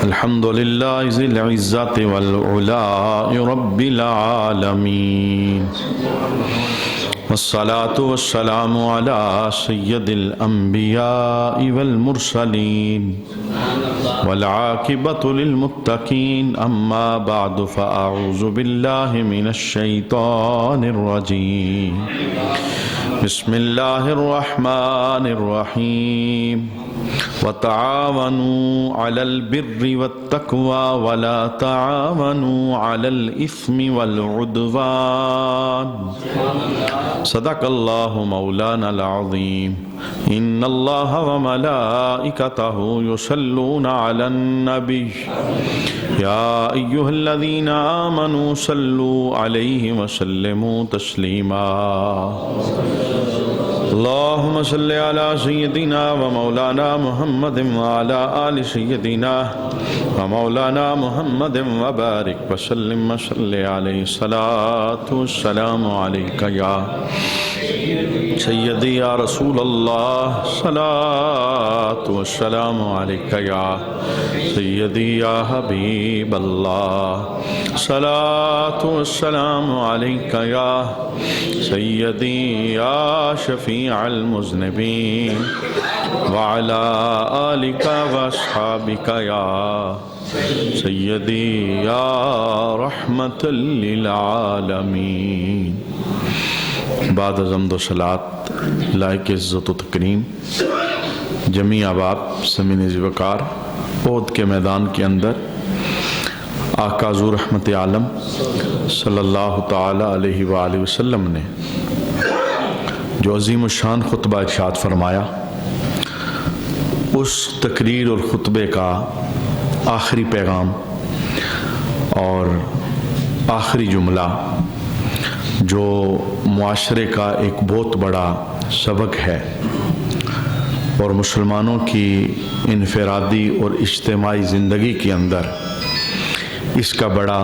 الحمد لله ذي العزة والعلاء رب العالمين والصلاة والسلام على سيد الأنبياء والمرسلين والعاقبة للمتقين أما بعد فأعوذ بالله من الشيطان الرجيم بسم الله الرحمن الرحيم وتعاونوا على البر والتقوى ولا تعاونوا على الإثم والعدوان صدق الله مولانا العظيم إن الله وملائكته يصلون على النبي يا أيها الذين آمنوا صلوا عليه وسلموا تسليما اللهم صل على سيدنا ومولانا محمد وعلى آل سيدنا ومولانا محمد وبارك وسلم وصل عليه الصلاة والسلام عليك يا سيدي يا رسول الله صلاة والسلام عليك يا سيدي يا حبيب الله صلاة والسلام عليك يا سيدي يا شفيع المذنبين وعلى آلك وأصحابك يا سيدي يا رحمة للعالمين بعد حمد و صلاة لائق عزت و تکریم جمیع احباب سمین وقار عہد کے میدان کے اندر آقا حضور رحمت عالم صلی اللہ تعالی علیہ وآلہ وسلم نے جو عظیم الشان خطبہ ارشاد فرمایا، اس تقریر اور خطبے کا آخری پیغام اور آخری جملہ جو معاشرے کا ایک بہت بڑا سبق ہے اور مسلمانوں کی انفرادی اور اجتماعی زندگی کے اندر اس کا بڑا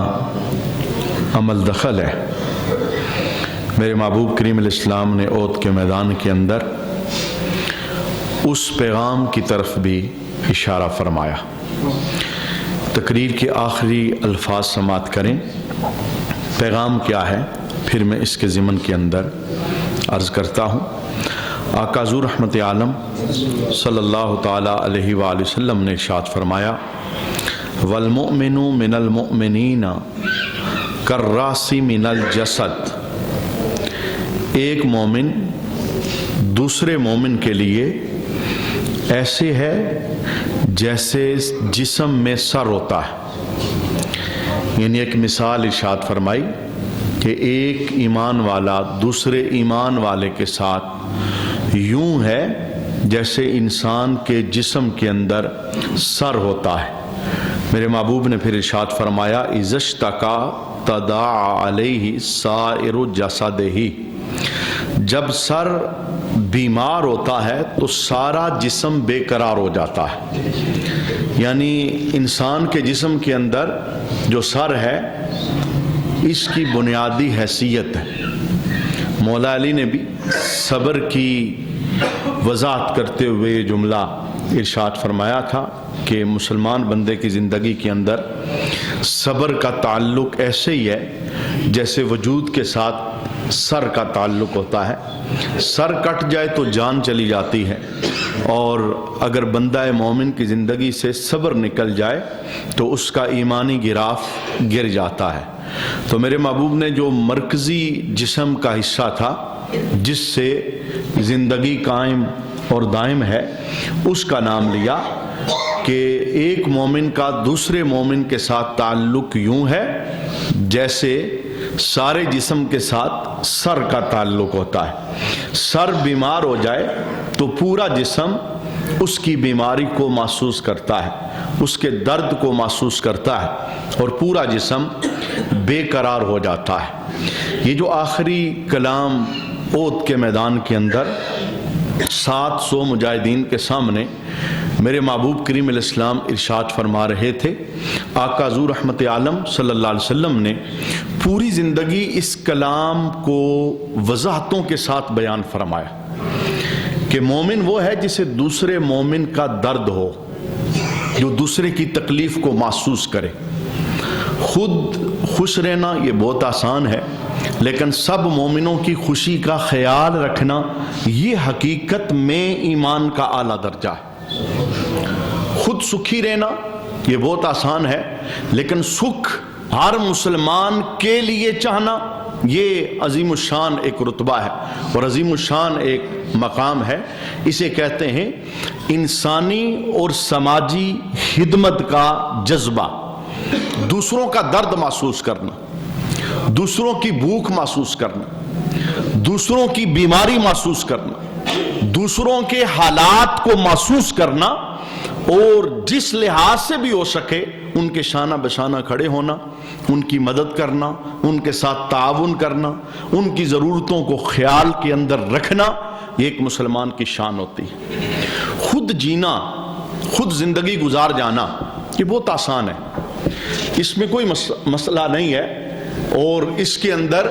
عمل دخل ہے، میرے محبوب کریم علیہ السلام نے عہد کے میدان کے اندر اس پیغام کی طرف بھی اشارہ فرمایا۔ تقریر کے آخری الفاظ سماعت کریں، پیغام کیا ہے، پھر میں اس کے ضمن کے اندر عرض کرتا ہوں۔ آقا حضور رحمت عالم صلی اللہ تعالی علیہ وآلہ وسلم نے ارشاد فرمایا، والمؤمن من المؤمنین کالراس من الجسد، ایک مومن دوسرے مومن کے لیے ایسے ہے جیسے جسم میں سر ہوتا ہے، یعنی ایک مثال ارشاد فرمائی کہ ایک ایمان والا دوسرے ایمان والے کے ساتھ یوں ہے جیسے انسان کے جسم کے اندر سر ہوتا ہے۔ میرے محبوب نے پھر ارشاد فرمایا، اذا اشتکا تداعی علیہ سائر جسدہ، جب سر بیمار ہوتا ہے تو سارا جسم بے قرار ہو جاتا ہے، یعنی انسان کے جسم کے اندر جو سر ہے اس کی بنیادی حیثیت ہے۔ مولا علی نے بھی صبر کی وضاحت کرتے ہوئے یہ جملہ ارشاد فرمایا تھا کہ مسلمان بندے کی زندگی کے اندر صبر کا تعلق ایسے ہی ہے جیسے وجود کے ساتھ سر کا تعلق ہوتا ہے۔ سر کٹ جائے تو جان چلی جاتی ہے، اور اگر بندہ مومن کی زندگی سے صبر نکل جائے تو اس کا ایمانی گراف گر جاتا ہے۔ تو میرے محبوب نے جو مرکزی جسم کا حصہ تھا جس سے زندگی قائم اور دائم ہے، اس کا نام لیا کہ ایک مومن کا دوسرے مومن کے ساتھ تعلق یوں ہے جیسے سارے جسم کے ساتھ سر کا تعلق ہوتا ہے۔ سر بیمار ہو جائے تو پورا جسم اس کی بیماری کو محسوس کرتا ہے، اس کے درد کو محسوس کرتا ہے، اور پورا جسم بے قرار ہو جاتا ہے۔ یہ جو آخری کلام عہد کے میدان کے اندر 700 مجاہدین کے سامنے میرے محبوب کریم علیہ السلام ارشاد فرما رہے تھے، آقا حضور رحمت عالم صلی اللہ علیہ وسلم نے پوری زندگی اس کلام کو وضاحتوں کے ساتھ بیان فرمایا کہ مومن وہ ہے جسے دوسرے مومن کا درد ہو، جو دوسرے کی تکلیف کو محسوس کرے۔ خود خوش رہنا یہ بہت آسان ہے، لیکن سب مومنوں کی خوشی کا خیال رکھنا یہ حقیقت میں ایمان کا اعلیٰ درجہ ہے۔ خود سکھی رہنا یہ بہت آسان ہے، لیکن سکھ ہر مسلمان کے لیے چاہنا یہ عظیم الشان ایک رتبہ ہے اور عظیم الشان ایک مقام ہے۔ اسے کہتے ہیں انسانی اور سماجی خدمت کا جذبہ، دوسروں کا درد محسوس کرنا، دوسروں کی بھوک محسوس کرنا، دوسروں کی بیماری محسوس کرنا، دوسروں کے حالات کو محسوس کرنا، اور جس لحاظ سے بھی ہو سکے ان کے شانہ بشانہ کھڑے ہونا، ان کی مدد کرنا، ان کے ساتھ تعاون کرنا، ان کی ضرورتوں کو خیال کے اندر رکھنا، یہ ایک مسلمان کی شان ہوتی ہے۔ خود جینا، خود زندگی گزار جانا یہ بہت آسان ہے، اس میں کوئی مسئلہ نہیں ہے، اور اس کے اندر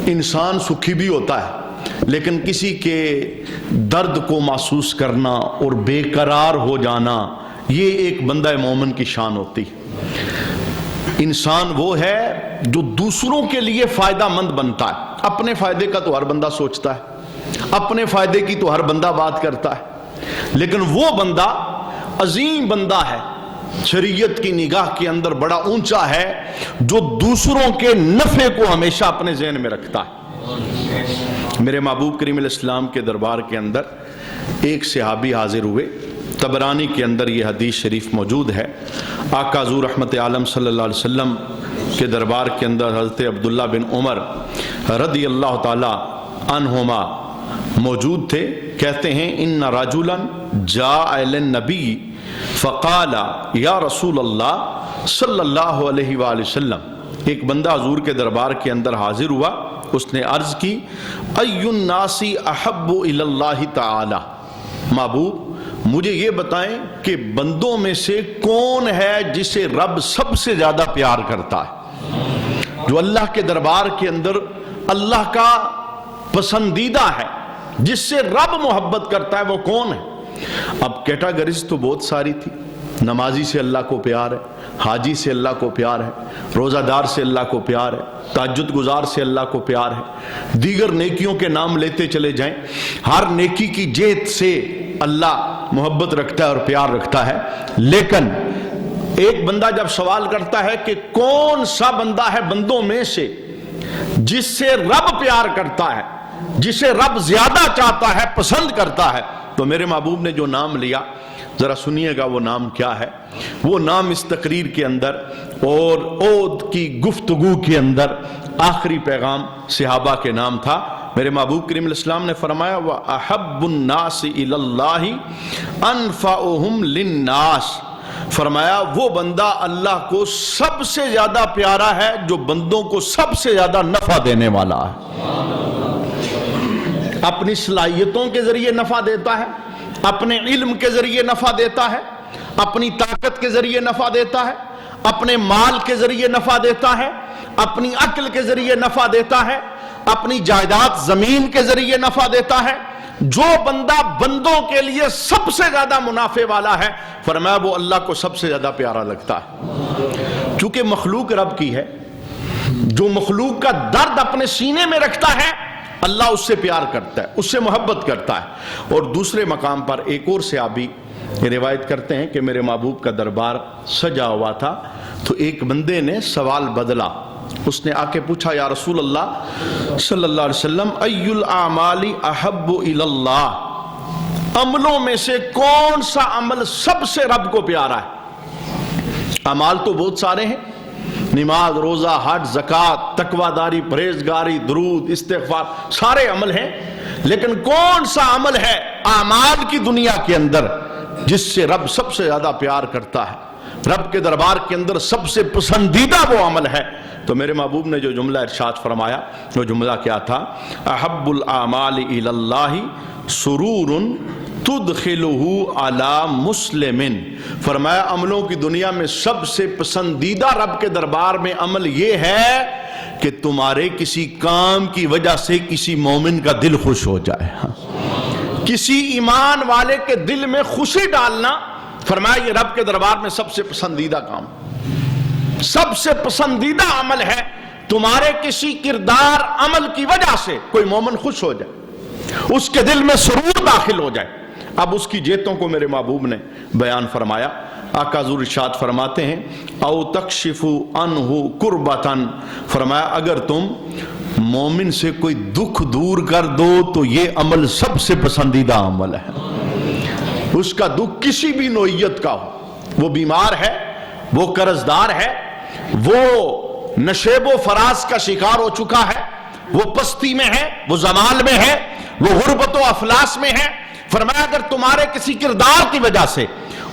انسان سکھی بھی ہوتا ہے، لیکن کسی کے درد کو محسوس کرنا اور بے قرار ہو جانا یہ ایک بندہ مومن کی شان ہوتی۔ انسان وہ ہے جو دوسروں کے لیے فائدہ مند بنتا ہے۔ اپنے فائدے کا تو ہر بندہ سوچتا ہے، اپنے فائدے کی تو ہر بندہ بات کرتا ہے، لیکن وہ بندہ عظیم بندہ ہے، شریعت کی نگاہ کے اندر بڑا اونچا ہے، جو دوسروں کے نفع کو ہمیشہ اپنے ذہن میں رکھتا ہے۔ میرے محبوب کریم علیہ السلام کے دربار کے اندر ایک صحابی حاضر ہوئے، طبرانی کے اندر یہ حدیث شریف موجود ہے۔ آقا حضور رحمت عالم صلی اللہ علیہ وسلم کے دربار کے اندر حضرت عبداللہ بن عمر رضی اللہ تعالی عنہما موجود تھے۔ کہتے ہیں ان رجلا جاء الی النبی فقال یا رسول اللہ صلی اللہ علیہ وآلہ وسلم، ایک بندہ حضور کے دربار کے اندر حاضر ہوا، اس نے عرض کی ای الناس احب الی اللہ تعالی، محبوب مجھے یہ بتائیں کہ بندوں میں سے کون ہے جسے رب سب سے زیادہ پیار کرتا ہے، جو اللہ کے دربار کے اندر اللہ کا پسندیدہ ہے، جس سے رب محبت کرتا ہے، وہ کون ہے؟ اب کیٹاگریز تو بہت ساری تھی، نمازی سے اللہ کو پیار ہے، حاجی سے اللہ کو پیار ہے، روزہ دار سے اللہ کو پیار ہے، تہجد گزار سے اللہ کو پیار ہے، دیگر نیکیوں کے نام لیتے چلے جائیں، ہر نیکی کی جہت سے اللہ محبت رکھتا ہے اور پیار رکھتا ہے۔ لیکن ایک بندہ جب سوال کرتا ہے کہ کون سا بندہ ہے بندوں میں سے جس سے رب پیار کرتا ہے، جسے رب زیادہ چاہتا ہے، پسند کرتا ہے، تو میرے محبوب نے جو نام لیا ذرا سنیے گا وہ نام کیا ہے۔ وہ نام اس تقریر کے اندر اور عود کی گفتگو کے اندر آخری پیغام صحابہ کے نام تھا۔ میرے محبوب کریم علیہ السلام نے فرمایا وَأَحَبُّ النَّاسِ إِلَى اللَّهِ أَنفَعُهُمْ لِلنَّاسِ، فرمایا وہ بندہ اللہ کو سب سے زیادہ پیارا ہے جو بندوں کو سب سے زیادہ نفع دینے والا ہے، اپنی صلاحیتوں کے ذریعے نفع دیتا ہے، اپنے علم کے ذریعے نفع دیتا ہے، اپنی طاقت کے ذریعے نفع دیتا ہے، اپنے مال کے ذریعے نفع دیتا ہے، اپنی عقل کے ذریعے نفع دیتا ہے، اپنی جائیداد زمین کے ذریعے نفع دیتا ہے۔ جو بندہ بندوں کے لیے سب سے زیادہ منافع والا ہے، فرمایا وہ اللہ کو سب سے زیادہ پیارا لگتا ہے، کیونکہ مخلوق رب کی ہے۔ جو مخلوق کا درد اپنے سینے میں رکھتا ہے اللہ اس سے پیار کرتا ہے، اس سے محبت کرتا ہے۔ اور دوسرے مقام پر ایک اور صحابی یہ روایت کرتے ہیں کہ میرے محبوب کا دربار سجا ہوا تھا، تو ایک بندے نے سوال بدلا، اس نے آ کے پوچھا یا رسول اللہ صلی اللہ علیہ وسلم ای الاعمال احب الی اللہ، عملوں میں سے کون سا عمل سب سے رب کو پیارا ہے؟ اعمال تو بہت سارے ہیں، نماز، روزہ، حج، زکوٰۃ، تقوی داری، پرہیزگاری، درود، استغفار، سارے عمل ہیں، لیکن کون سا عمل ہے اعمال کی دنیا کے اندر جس سے رب سب سے زیادہ پیار کرتا ہے، رب کے دربار کے اندر سب سے پسندیدہ وہ عمل ہے؟ تو میرے محبوب نے جو جملہ ارشاد فرمایا وہ جملہ کیا تھا؟ احب الاعمال الی اللہ سرور تدخلہ علی مسلم، فرمایا عملوں کی دنیا میں سب سے پسندیدہ رب کے دربار میں عمل یہ ہے کہ تمہارے کسی کام کی وجہ سے کسی مومن کا دل خوش ہو جائے۔ کسی ایمان والے کے دل میں خوشی ڈالنا، فرمایا یہ رب کے دربار میں سب سے پسندیدہ کام، سب سے پسندیدہ عمل ہے۔ تمہارے کسی کردار عمل کی وجہ سے کوئی مومن خوش ہو جائے، اس کے دل میں سرور داخل ہو جائے۔ اب اس کی جیتوں کو میرے محبوب نے بیان فرمایا۔ آقا حضور ارشاد فرماتے ہیں او تکشف عنہ کربتن، فرمایا اگر تم مومن سے کوئی دکھ دور کر دو تو یہ عمل سب سے پسندیدہ عمل ہے۔ اس کا دکھ کسی بھی نوعیت کا ہو، وہ بیمار ہے، وہ قرض دار ہے، وہ نشیب و فراز کا شکار ہو چکا ہے، وہ پستی میں ہے، وہ زوال میں ہے، وہ غربت و افلاس میں ہے، فرمایا اگر تمہارے کسی کردار کی وجہ سے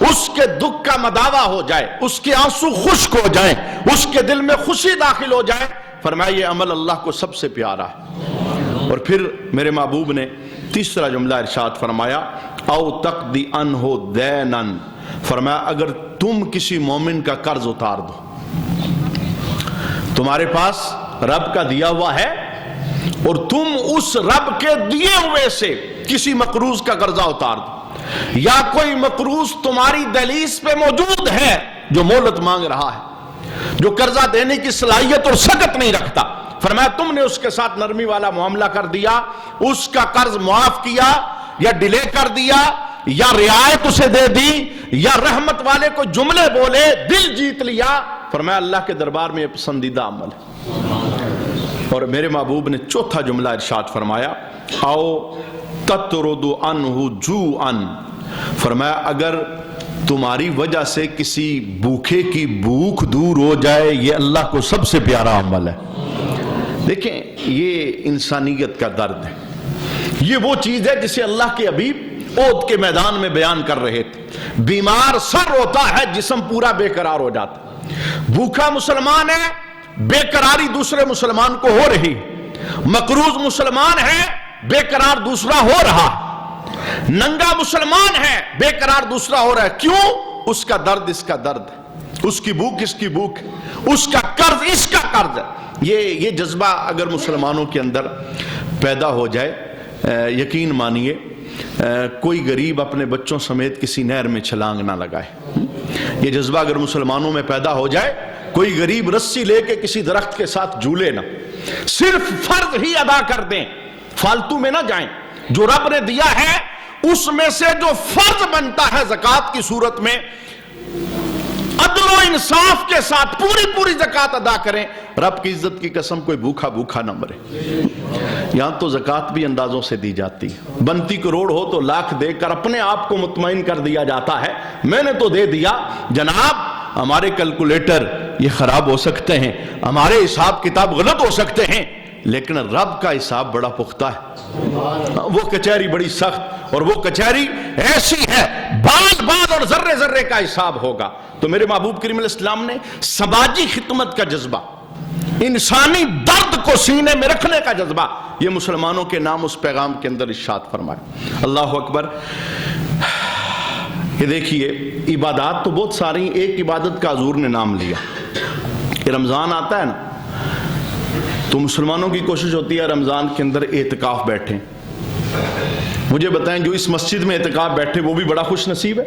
اس کے دکھ کا مداوا ہو جائے، اس کے آنسو خشک ہو جائیں، اس کے دل میں خوشی داخل ہو جائے، فرمایا یہ عمل اللہ کو سب سے پیارا ہے۔ اور پھر میرے محبوب نے تیسرا جملہ ارشاد فرمایا او تقضی عنہ دینا، فرمایا اگر تم کسی مومن کا قرض اتار دو، تمہارے پاس رب کا دیا ہوا ہے اور تم اس رب کے دیے ہوئے سے کسی مقروض کا قرضہ اتار دو، یا کوئی مقروض تمہاری دہلیز پہ موجود ہے جو مہلت مانگ رہا ہے، جو قرضہ دینے کی صلاحیت اور سکت نہیں رکھتا، فرمایا تم نے اس کے ساتھ نرمی والا معاملہ کر دیا، اس کا قرض معاف کیا یا ڈیلے کر دیا یا رعایت اسے دے دی یا رحمت والے کو جملے بولے، دل جیت لیا، فرمایا اللہ کے دربار میں یہ پسندیدہ عمل ہے۔ اور میرے محبوب نے چوتھا جملہ ارشاد فرمایا او تطرد عنہ جوعا، فرمایا اگر تمہاری وجہ سے کسی بھوکے کی بھوک دور ہو جائے، یہ اللہ کو سب سے پیارا عمل ہے۔ دیکھیں یہ انسانیت کا درد ہے، یہ وہ چیز ہے جسے اللہ کے حبیب احد کے میدان میں بیان کر رہے تھے۔ بیمار سر ہوتا ہے، جسم پورا بے قرار ہو جاتا، بھوکا مسلمان ہے، بے قراری دوسرے مسلمان کو ہو رہی، مقروض مسلمان ہے، بے قرار دوسرا ہو رہا، ننگا مسلمان ہے، بے قرار دوسرا ہو رہا ہے۔ کیوں؟ اس کا درد اس کا درد ہے، اس کی بھوک اس کی بھوک ہے، اس کا قرض اس کا قرض ہے۔ یہ جذبہ اگر مسلمانوں کے اندر پیدا ہو جائے، یقین مانیے کوئی غریب اپنے بچوں سمیت کسی نہر میں چھلانگ نہ لگائے۔ یہ جذبہ اگر مسلمانوں میں پیدا ہو جائے، کوئی غریب رسی لے کے کسی درخت کے ساتھ جھولے نہ، صرف فرض ہی ادا کر دیں، فالتو میں نہ جائیں۔ جو رب نے دیا ہے اس میں سے جو فرض بنتا ہے زکوٰۃ کی صورت میں، عدل و انصاف کے ساتھ پوری زکوٰۃ ادا کریں، رب کی عزت کی قسم کوئی بھوکا نہ مرے۔ یہاں تو زکوٰۃ بھی اندازوں سے دی جاتی ہے، بنتی کروڑ ہو تو لاکھ دے کر اپنے آپ کو مطمئن کر دیا جاتا ہے، میں نے تو دے دیا۔ جناب ہمارے کیلکولیٹر یہ خراب ہو سکتے ہیں، ہمارے حساب کتاب غلط ہو سکتے ہیں، لیکن رب کا حساب بڑا پختہ ہے، وہ کچہری بڑی سخت، اور وہ کچہری ایسی ہے بال اور ذرے کا حساب ہوگا۔ تو میرے محبوب کریم علیہ السلام نے سماجی خدمت کا جذبہ، انسانی درد کو سینے میں رکھنے کا جذبہ، یہ مسلمانوں کے نام اس پیغام کے اندر ارشاد فرمایا۔ اللہ اکبر۔ یہ دیکھیے عبادات تو بہت ساری، ایک عبادت کا حضور نے نام لیا، کہ رمضان آتا ہے نا تو مسلمانوں کی کوشش ہوتی ہے رمضان کے اندر اعتکاف بیٹھیں۔ مجھے بتائیں جو اس مسجد میں اعتکاف بیٹھے وہ بھی بڑا خوش نصیب ہے۔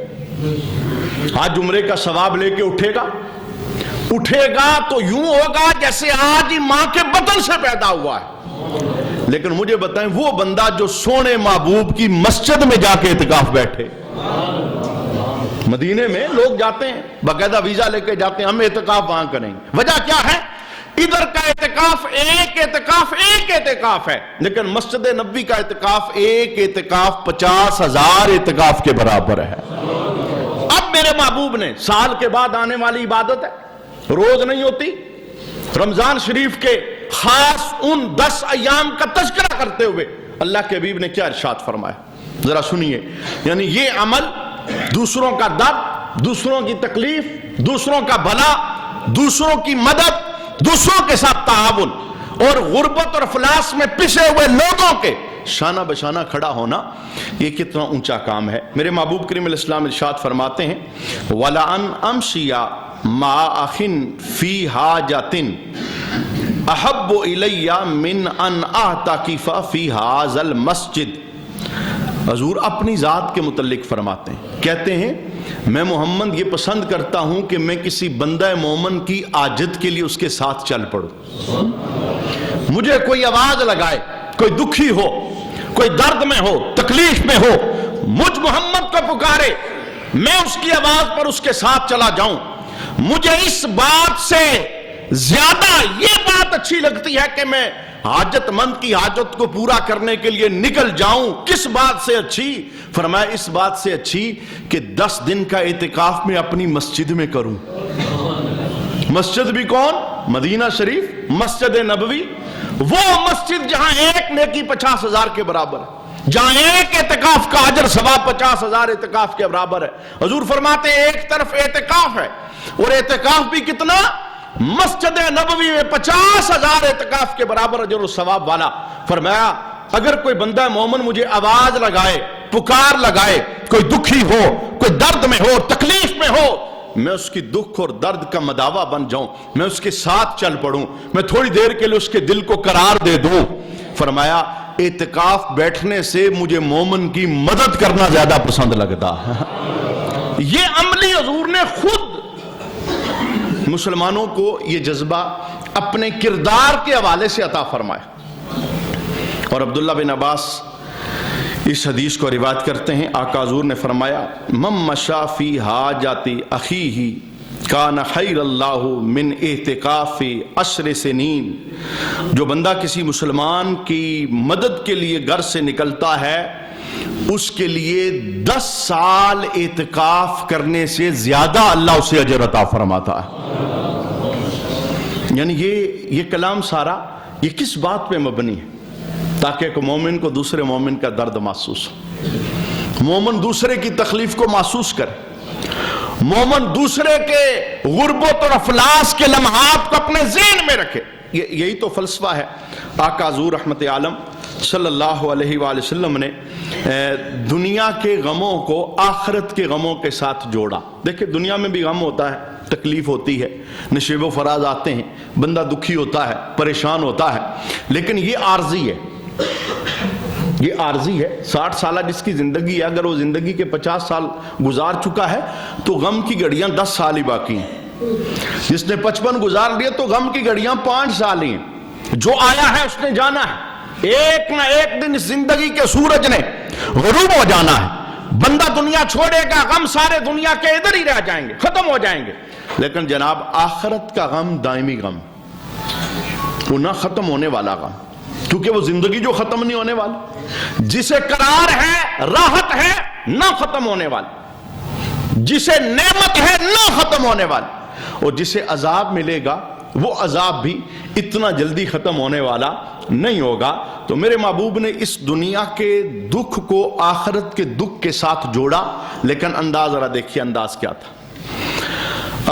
آج عمرے کا ثواب لے کے اٹھے گا تو یوں ہوگا جیسے آج ہی ماں کے بطن سے پیدا ہوا ہے۔ لیکن مجھے بتائیں وہ بندہ جو سونے محبوب کی مسجد میں جا کے اعتکاف بیٹھے، مدینے میں لوگ جاتے ہیں باقاعدہ ویزا لے کے جاتے ہیں، ہم اعتکاف وہاں کریں گے، وجہ کیا ہے؟ ادھر کا اعتکاف ایک اعتکاف ہے، لیکن مسجد نبوی کا اعتکاف ایک اعتکاف 50,000 اعتکاف کے برابر ہے۔ اب میرے محبوب نے سال کے بعد آنے والی عبادت ہے، روز نہیں ہوتی، رمضان شریف کے خاص ان 10 ایام کا تذکرہ کرتے ہوئے اللہ کے حبیب نے کیا ارشاد فرمایا، ذرا سنیے۔ یعنی یہ عمل دوسروں کا درد، دوسروں کی تکلیف، دوسروں کا بھلا، دوسروں کی مدد، دوسروں کے ساتھ تعاون اور غربت اور افلاس میں پسے ہوئے لوگوں کے شانہ بشانہ کھڑا ہونا، یہ کتنا اونچا کام ہے۔ میرے محبوب کریم علیہ السلام ارشاد فرماتے ہیں وَلَأَنْ أَمْشِيَ مَعَ أَخٍ فِي حَاجَةٍ أَحَبُّ إِلَيَّ مِنْ أَنْ أَعْتَكِفَ فِي هَذَا الْمَسْجِدِ۔ حضور اپنی ذات کے متعلق فرماتے ہیں، کہتے ہیں میں محمد یہ پسند کرتا ہوں کہ میں کسی بندہ مومن کی حاجت کے لیے اس کے ساتھ چل پڑوں. مجھے کوئی آواز لگائے، کوئی دکھی ہو، کوئی درد میں ہو، تکلیف میں ہو، مجھ محمد کو پکارے، میں اس کی آواز پر اس کے ساتھ چلا جاؤں. مجھے اس بات سے زیادہ یہ بات اچھی لگتی ہے کہ میں حاجت مند کی حاجت کو پورا کرنے کے لیے نکل جاؤں. کس بات سے اچھی؟ فرمایا اس بات سے اچھی کہ 10 دن کا اعتکاف میں اپنی مسجد میں کروں. مسجد بھی کون؟ مدینہ شریف، مسجد نبوی، وہ مسجد جہاں ایک نیکی 50,000 کے برابر ہے، جہاں ایک اعتکاف کا اجر ثواب 50,000 اعتکاف کے برابر ہے. حضور فرماتے ہیں ایک طرف اعتکاف ہے، اور اعتکاف بھی کتنا؟ مسجد نبوی میں 50,000 اعتکاف کے برابر اجر و ثواب والا. فرمایا اگر کوئی بندہ مومن مجھے آواز لگائے، پکار لگائے، کوئی دکھی ہو، کوئی درد میں ہو، تکلیف میں ہو، میں اس کی دکھ اور درد کا مداوا بن جاؤں، میں اس کے ساتھ چل پڑوں، میں تھوڑی دیر کے لیے اس کے دل کو قرار دے دوں. فرمایا اعتکاف بیٹھنے سے مجھے مومن کی مدد کرنا زیادہ پسند لگتا. یہ عملی حضور نے خود مسلمانوں کو یہ جذبہ اپنے کردار کے حوالے سے عطا فرمایا. اور عبداللہ بن عباس اس حدیث کو روایت کرتے ہیں، آقا حضور نے فرمایا من مشى فی حاجات اخیہ کان خیر اللہ من اعتکاف 10 سنین. جو بندہ کسی مسلمان کی مدد کے لیے گھر سے نکلتا ہے، اس کے لیے 10 سال اعتکاف کرنے سے زیادہ اللہ اسے اجر عطا فرماتا ہے. یعنی یہ کلام سارا یہ کس بات پہ مبنی ہے؟ تاکہ ایک مومن کو دوسرے مومن کا درد محسوس ہو، مومن دوسرے کی تکلیف کو محسوس کرے، مومن دوسرے کے غربت اور افلاس کے لمحات کو اپنے ذہن میں رکھے. یہی تو فلسفہ ہے. آقا حضور رحمت عالم صلی اللہ علیہ وآلہ وسلم نے دنیا کے غموں کو آخرت کے غموں کے ساتھ جوڑا. دیکھیں دنیا میں بھی غم ہوتا ہے، تکلیف ہوتی ہے، نشیب و فراز آتے ہیں، بندہ دکھی ہوتا ہے، پریشان ہوتا ہے، لیکن یہ عارضی ہے، یہ عارضی ہے. 60 سالہ جس کی زندگی ہے، اگر وہ زندگی کے 50 سال گزار چکا ہے تو غم کی گھڑیاں 10 سال ہی باقی ہیں. جس نے 55 گزار لیے تو غم کی گھڑیاں 5 سال ہی ہیں. جو آیا ہے اس نے جانا ہے، ایک نہ ایک دن اس زندگی کے سورج نے غروب ہو جانا ہے. بندہ دنیا چھوڑے گا، غم سارے دنیا کے ادھر ہی رہ جائیں گے، ختم ہو جائیں گے. لیکن جناب آخرت کا غم دائمی غم، وہ نہ ختم ہونے والا غم، کیونکہ وہ زندگی جو ختم نہیں ہونے والی، جسے قرار ہے، راحت ہے، نہ ختم ہونے والی، جسے نعمت ہے، نہ ختم ہونے والی، اور جسے عذاب ملے گا وہ عذاب بھی اتنا جلدی ختم ہونے والا نہیں ہوگا. تو میرے محبوب نے اس دنیا کے دکھ کو آخرت کے دکھ کے ساتھ جوڑا. لیکن انداز ذرا دیکھیے انداز کیا تھا.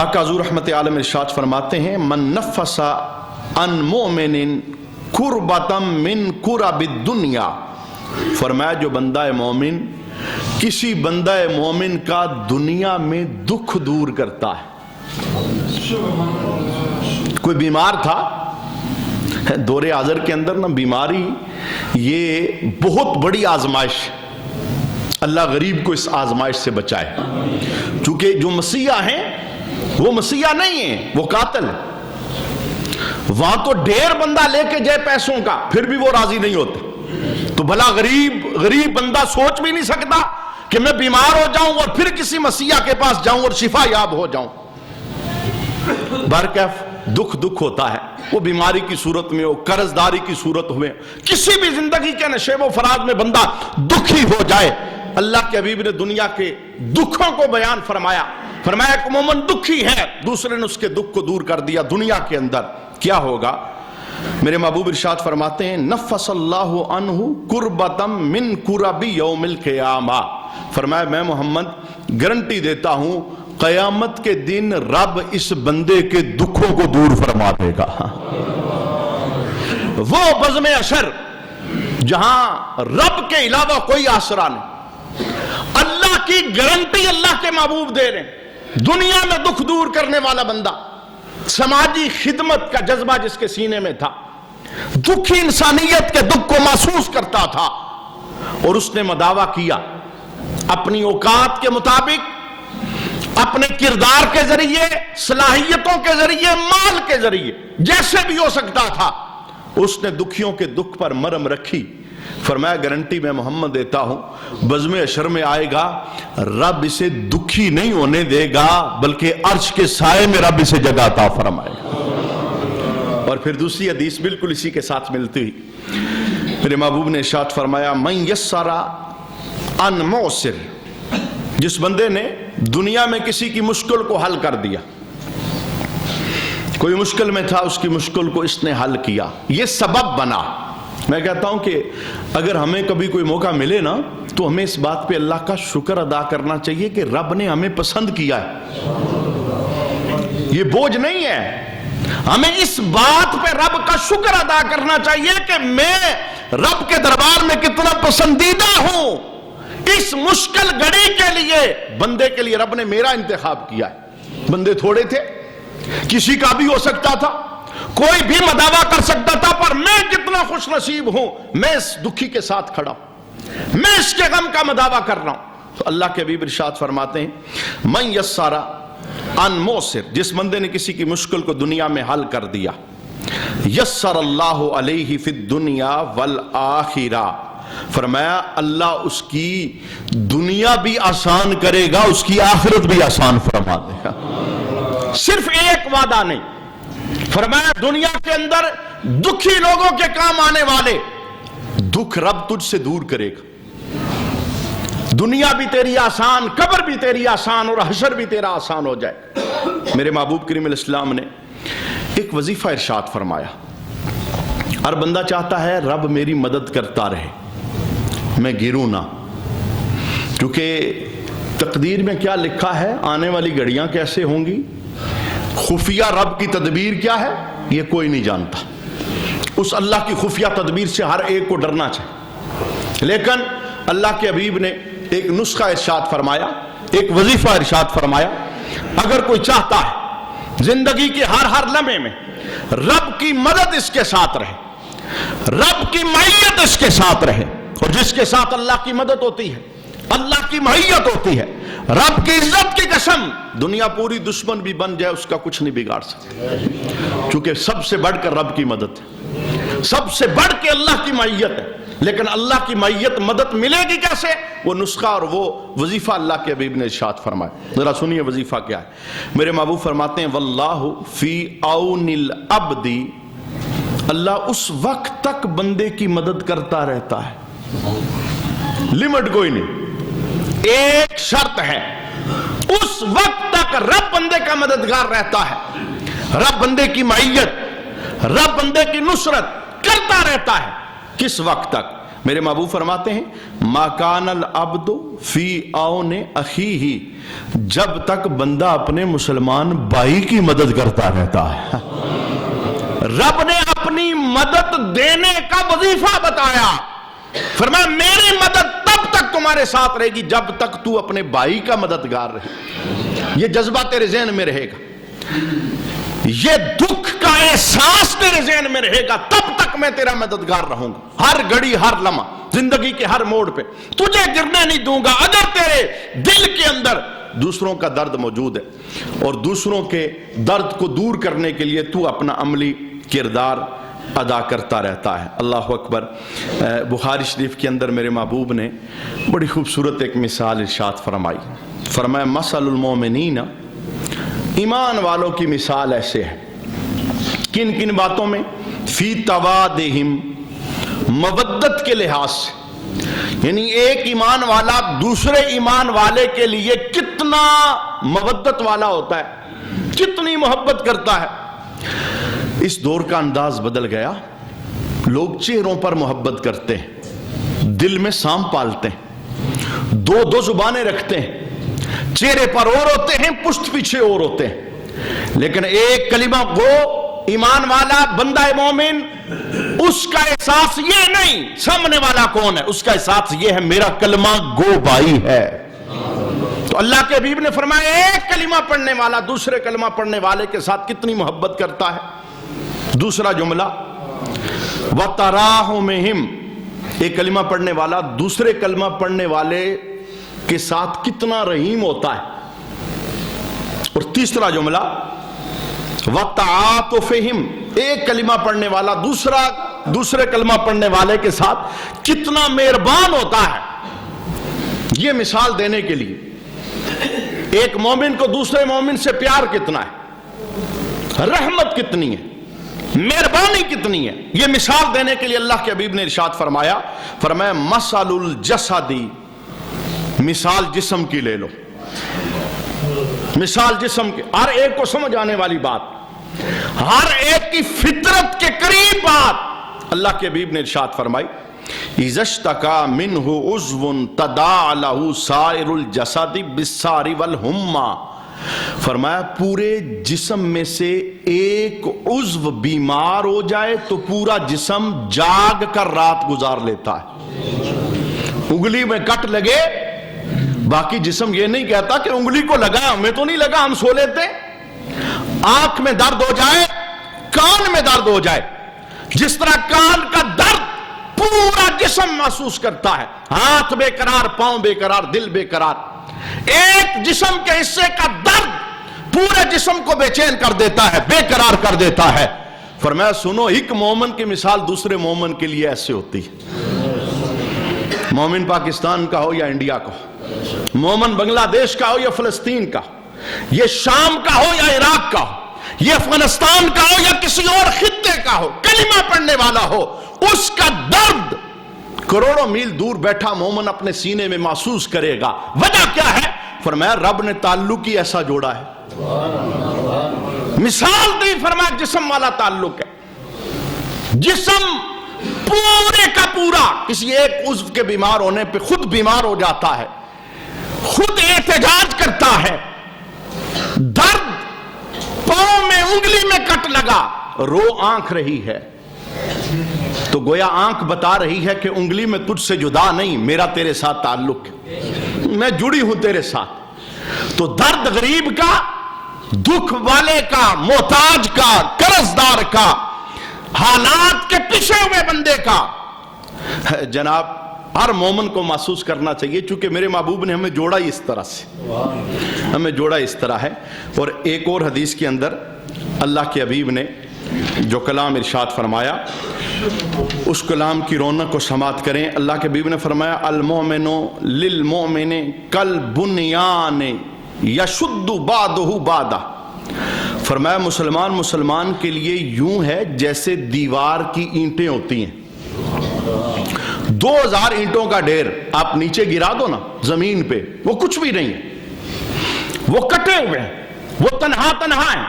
آقا حضور رحمت عالم ارشاد فرماتے ہیں من نفس عن مؤمن کربۃ من کرب الدنیا. فرمایا جو بندہ مومن کسی بندہ مومن کا دنیا میں دکھ دور کرتا ہے. کوئی بیمار تھا، دور حاضر کے اندر نا بیماری یہ بہت بڑی آزمائش. اللہ غریب کو اس آزمائش سے بچائے. چونکہ جو مسیحا ہیں وہ مسیحا نہیں ہیں، وہ قاتل ہیں. وہاں تو ڈھیر بندہ لے کے جائے پیسوں کا پھر بھی وہ راضی نہیں ہوتے. تو بھلا غریب بندہ سوچ بھی نہیں سکتا کہ میں بیمار ہو جاؤں اور پھر کسی مسیحا کے پاس جاؤں اور شفا یاب ہو جاؤں. برکیف دکھ ہوتا ہے، وہ بیماری کی صورت میں ہو، قرض داری کی صورت ہوئے، کسی بھی زندگی کے نشیب و فراز میں بندہ دکھی ہو جائے. اللہ کے حبیب نے دنیا کے دکھوں کو بیان فرمایا. فرمایا کہ مومن دکھی ہے، دوسرے نے اس کے دکھ کو دور کر دیا. دنیا کے اندر کیا ہوگا؟ میرے محبوب ارشاد فرماتے ہیں نفس اللہ عنہ کربۃ من کرب یوم القیامہ. فرمایا میں محمد گارنٹی دیتا ہوں قیامت کے دن رب اس بندے کے دکھوں کو دور فرما دے گا. وہ بزم اشر جہاں رب کے علاوہ کوئی آسرا نہیں، اللہ کی گارنٹی اللہ کے محبوب دے رہے ہیں. دنیا میں دکھ دور کرنے والا بندہ، سماجی خدمت کا جذبہ جس کے سینے میں تھا، دکھی انسانیت کے دکھ کو محسوس کرتا تھا، اور اس نے مداوا کیا اپنی اوقات کے مطابق، اپنے کردار کے ذریعے، صلاحیتوں کے ذریعے، مال کے ذریعے، جیسے بھی ہو سکتا تھا اس نے دکھیوں کے دکھ پر مرہم رکھی۔ فرمایا گارنٹی میں محمد دیتا ہوں بزم اشر میں آئے گا، رب اسے دکھی نہیں ہونے دے گا بلکہ عرش کے سائے میں رب اسے جگہ عطا فرمائے گا۔ اور پھر دوسری حدیث بالکل اسی کے ساتھ ملتی ہوئی میرے محبوب نے ارشاد فرمایا من یسر عن معسر، جس بندے نے دنیا میں کسی کی مشکل کو حل کر دیا، کوئی مشکل میں تھا، اس کی مشکل کو اس نے حل کیا، یہ سبب بنا۔ میں کہتا ہوں کہ اگر ہمیں کبھی کوئی موقع ملے نا تو ہمیں اس بات پہ اللہ کا شکر ادا کرنا چاہیے کہ رب نے ہمیں پسند کیا ہے، یہ بوجھ نہیں ہے۔ ہمیں اس بات پہ رب کا شکر ادا کرنا چاہیے کہ میں رب کے دربار میں کتنا پسندیدہ ہوں، اس مشکل گھڑی کے لیے بندے کے لیے رب نے میرا انتخاب کیا ہے۔ بندے تھوڑے تھے، کسی کا بھی ہو سکتا تھا، کوئی بھی مداوا کر سکتا تھا، پر میں کتنا خوش نصیب ہوں، میں اس دکھی کے ساتھ کھڑا ہوں، میں اس کے غم کا مداوا کر رہا ہوں۔ تو اللہ کے حبیب ارشاد فرماتے ہیں من یسر عن معسر، جس بندے نے کسی کی مشکل کو دنیا میں حل کر دیا، یسر اللہ علیہ فی الدنیا والآخرہ، فرمایا اللہ اس کی دنیا بھی آسان کرے گا، اس کی آخرت بھی آسان فرما دے گا۔ صرف ایک وعدہ نہیں، فرمایا دنیا کے اندر دکھی لوگوں کے کام آنے والے دکھ رب تجھ سے دور کرے گا، دنیا بھی تیری آسان، قبر بھی تیری آسان، اور حشر بھی تیرا آسان ہو جائے۔ میرے محبوب کریم علیہ السلام نے ایک وظیفہ ارشاد فرمایا، ہر بندہ چاہتا ہے رب میری مدد کرتا رہے، میں گروں نہ، کیونکہ تقدیر میں کیا لکھا ہے، آنے والی گھڑیاں کیسے ہوں گی، خفیہ رب کی تدبیر کیا ہے یہ کوئی نہیں جانتا۔ اس اللہ کی خفیہ تدبیر سے ہر ایک کو ڈرنا چاہیے، لیکن اللہ کے حبیب نے ایک نسخہ ارشاد فرمایا، ایک وظیفہ ارشاد فرمایا، اگر کوئی چاہتا ہے زندگی کے ہر لمحے میں رب کی مدد اس کے ساتھ رہے، رب کی معیت اس کے ساتھ رہے، اور جس کے ساتھ اللہ کی مدد ہوتی ہے، اللہ کی معیت ہوتی ہے، رب کی عزت کی قسم دنیا پوری دشمن بھی بن جائے اس کا کچھ نہیں بگاڑ سکتا، کیونکہ سب سے بڑھ کر رب کی مدد ہے، سب سے بڑھ کے اللہ کی معیت ہے۔ لیکن اللہ کی معیت مدد ملے گی کیسے؟ وہ نسخہ اور وہ وظیفہ اللہ کے حبیب نے ارشاد فرمایا، ذرا سنیے وظیفہ کیا ہے۔ میرے محبوب فرماتے ہیں واللہ فی عون العبد، اللہ اس وقت تک بندے کی مدد کرتا رہتا ہے، لمٹ کوئی نہیں، ایک شرط ہے، اس وقت تک رب بندے کا مددگار رہتا ہے، رب بندے کی معیت، رب بندے کی نصرت کرتا رہتا ہے۔ کس وقت تک؟ میرے محبوب فرماتے ہیں ما کان العبد فی عون اخیہ، جب تک بندہ اپنے مسلمان بھائی کی مدد کرتا رہتا ہے۔ رب نے اپنی مدد دینے کا وظیفہ بتایا، فرمایا میری مدد تب تک تمہارے ساتھ رہے گی جب تک تو اپنے بھائی کا مددگار رہے، یہ جذبہ تیرے ذہن میں رہے گا، یہ دکھ کا احساس تیرے ذہن میں رہے گا، تب تک میں تیرا مددگار رہوں گا، ہر گھڑی ہر لمحہ زندگی کے ہر موڑ پہ تجھے گرنے نہیں دوں گا، اگر تیرے دل کے اندر دوسروں کا درد موجود ہے اور دوسروں کے درد کو دور کرنے کے لیے تو اپنا عملی کردار ادا کرتا رہتا ہے۔ اللہ اکبر۔ بخاری شریف کے اندر میرے محبوب نے بڑی خوبصورت ایک مثال ارشاد فرمائی، فرمایا مثل المومنین، ایمان والوں کی مثال ایسے ہے، کن کن باتوں میں؟ فی توادہم، مودت کے لحاظ سے، یعنی ایک ایمان والا دوسرے ایمان والے کے لیے کتنا مودت والا ہوتا ہے، کتنی محبت کرتا ہے۔ اس دور کا انداز بدل گیا، لوگ چہروں پر محبت کرتے ہیں، دل میں سام پالتے ہیں، دو زبانیں رکھتے ہیں، چہرے پر اور ہوتے ہیں، پشت پیچھے اور ہوتے ہیں، لیکن ایک کلمہ گو ایمان والا بندہ مومن، اس کا احساس یہ نہیں سامنے والا کون ہے، اس کا احساس یہ ہے میرا کلمہ گو بھائی ہے۔ تو اللہ کے حبیب نے فرمایا ایک کلمہ پڑھنے والا دوسرے کلمہ پڑھنے والے کے ساتھ کتنی محبت کرتا ہے۔ دوسرا جملہ وَتَرَاحُمِهِمْ، ایک کلمہ پڑھنے والا دوسرے کلمہ پڑھنے والے کے ساتھ کتنا رحیم ہوتا ہے. اور تیسرا جملہ وَتَعَاطُفِهِمْ، ایک کلمہ پڑھنے والا دوسرے کلمہ پڑھنے والے کے ساتھ کتنا مہربان ہوتا ہے. یہ مثال دینے کے لیے ایک مومن کو دوسرے مومن سے پیار کتنا ہے، رحمت کتنی ہے، مہربانی کتنی ہے، یہ مثال دینے کے لیے اللہ کے حبیب نے ارشاد فرمایا مثل الجسدی، مثال جسم کی لے لو، مثال جسم کی، ہر ایک کو سمجھ آنے والی بات، ہر ایک کی فطرت کے قریب بات. اللہ کے حبیب نے ارشاد فرمائی اِذَا اشْتَكَى مِنْهُ عُضْوٌ تَدَاعَى لَهُ سَائِرُ الْجَسَدِ بِالسَّهْرِ وَالْحُمَّى، فرمایا پورے جسم میں سے ایک عضو بیمار ہو جائے تو پورا جسم جاگ کر رات گزار لیتا ہے. انگلی میں کٹ لگے، باقی جسم یہ نہیں کہتا کہ انگلی کو لگا، ہمیں تو نہیں لگا، ہم سو لیتے. آنکھ میں درد ہو جائے، کان میں درد ہو جائے، جس طرح کان کا درد پورا جسم محسوس کرتا ہے، ہاتھ بے قرار، پاؤں بے قرار، دل بے قرار، ایک جسم کے حصے کا درد پورے جسم کو بے چین کر دیتا ہے، بے قرار کر دیتا ہے. فرمایا سنو، ایک مومن کی مثال دوسرے مومن کے لیے ایسے ہوتی ہے. مومن پاکستان کا ہو یا انڈیا کا ہو، مومن بنگلہ دیش کا ہو یا فلسطین کا، یہ شام کا ہو یا عراق کا ہو، یہ افغانستان کا ہو یا کسی اور خطے کا ہو، کلمہ پڑھنے والا ہو، اس کا درد کروڑوں میل دور بیٹھا مومن اپنے سینے میں محسوس کرے گا. وجہ کیا ہے؟ فرمایا رب نے تعلق ہی ایسا جوڑا ہے. مثال دی، فرمایا جسم والا تعلق ہے. جسم پورے کا پورا کسی ایک عضو کے بیمار ہونے پہ خود بیمار ہو جاتا ہے، خود احتجاج کرتا ہے. درد، پاؤں میں انگلی میں کٹ لگا، رو آنکھ رہی ہے تو گویا آنکھ بتا رہی ہے کہ انگلی میں تجھ سے جدا نہیں، میرا تیرے ساتھ تعلق ہے، میں جڑی ہوں تیرے ساتھ. تو درد غریب کا، دکھ والے کا، محتاج کا، قرضدار کا، حالات کے پچھے ہوئے بندے کا، جناب ہر مومن کو محسوس کرنا چاہیے. چونکہ میرے محبوب نے ہمیں جوڑا ہی اس طرح سے، ہمیں جوڑا اس طرح ہے. اور ایک اور حدیث کے اندر اللہ کے حبیب نے جو کلام ارشاد فرمایا، اس کلام کی رونق کو سماعت کریں. اللہ کے حبیب نے فرمایا المؤمن للمؤمن کالبنیان یشد بعضہ بعضا، فرمایا مسلمان کے لیے یوں ہے جیسے دیوار کی اینٹیں ہوتی ہیں. 2000 اینٹوں کا ڈھیر آپ نیچے گرا دو نا زمین پہ، وہ کچھ بھی نہیں ہے، وہ کٹے ہوئے ہیں، وہ تنہا ہیں.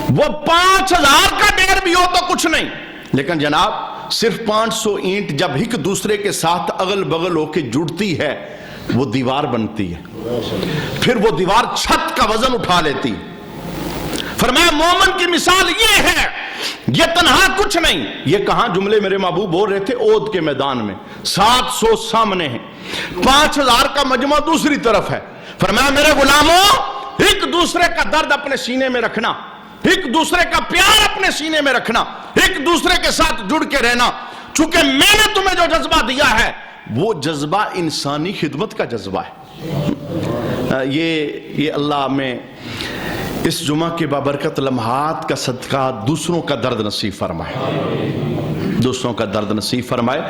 وہ 5000 کا ڈھیر بھی ہو تو کچھ نہیں. لیکن جناب صرف 500 اینٹ جب ایک دوسرے کے ساتھ اگل بغل ہو کے جڑتی ہے وہ دیوار بنتی ہے، پھر وہ دیوار چھت کا وزن اٹھا لیتی. فرمایا مومن کی مثال یہ ہے، یہ تنہا کچھ نہیں. یہ کہاں جملے میرے محبوب بول رہے تھے؟ اود کے میدان میں. 700 سامنے ہیں، 5000 کا مجمع دوسری طرف ہے. فرمایا میرے غلاموں، ایک دوسرے کا درد اپنے سینے میں رکھنا، ایک دوسرے کا پیار اپنے سینے میں رکھنا، ایک دوسرے کے ساتھ جڑ کے رہنا. چونکہ میں نے تمہیں جو جذبہ دیا ہے وہ جذبہ انسانی خدمت کا جذبہ ہے. یہ اللہ میں اس جمعہ کے بابرکت لمحات کا صدقہ دوسروں کا درد نصیب فرمائے، دوسروں کا درد نصیب فرمائے.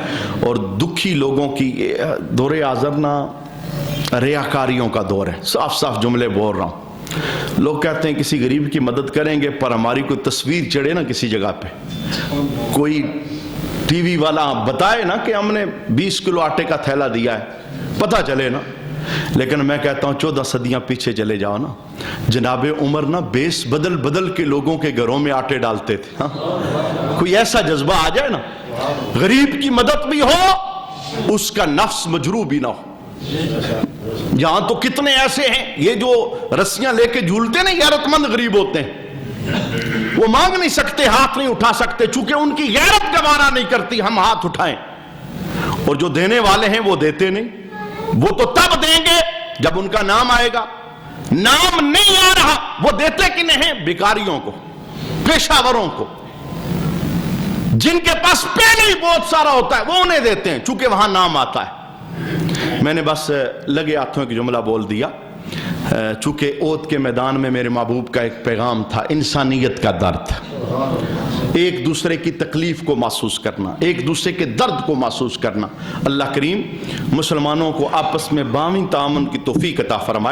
اور دکھی لوگوں کی دور حاضر نا ریاکاریوں کا دور ہے. صاف صاف جملے بول رہا ہوں. لوگ کہتے ہیں کسی غریب کی مدد کریں گے، پر ہماری کوئی تصویر چڑھے نا کسی جگہ پہ، کوئی ٹی وی والا بتائے نا کہ ہم نے 20 کلو آٹے کا تھیلا دیا ہے، پتہ چلے نا. لیکن میں کہتا ہوں 14 صدیاں پیچھے چلے جاؤ نا، جناب عمر نا بیس بدل کے لوگوں کے گھروں میں آٹے ڈالتے تھے. کوئی ایسا جذبہ آ جائے نا، غریب کی مدد بھی ہو، اس کا نفس مجروح بھی نہ ہو. یہاں تو کتنے ایسے ہیں یہ جو رسیاں لے کے جھولتے نہیں، غیرت مند غریب ہوتے ہیں، وہ مانگ نہیں سکتے، ہاتھ نہیں اٹھا سکتے، چونکہ ان کی غیرت گوارا نہیں کرتی ہم ہاتھ اٹھائیں. اور جو دینے والے ہیں وہ دیتے نہیں. وہ تو تب دیں گے جب ان کا نام آئے گا. نام نہیں آ رہا، وہ دیتے کہ نہیں؟ بیکاریوں کو، پیشہ وروں کو جن کے پاس پہلے ہی بہت سارا ہوتا ہے وہ انہیں دیتے ہیں چونکہ وہاں نام آتا ہے۔ میں نے بس لگے ہاتھوں ایک جملہ بول دیا، چونکہ احد کے میدان میں میرے محبوب کا ایک پیغام تھا، انسانیت کا درد، ایک دوسرے کی تکلیف کو محسوس کرنا، ایک دوسرے کے درد کو محسوس کرنا۔ اللہ کریم مسلمانوں کو آپس میں باہمی تعاون کی توفیق عطا فرمائے۔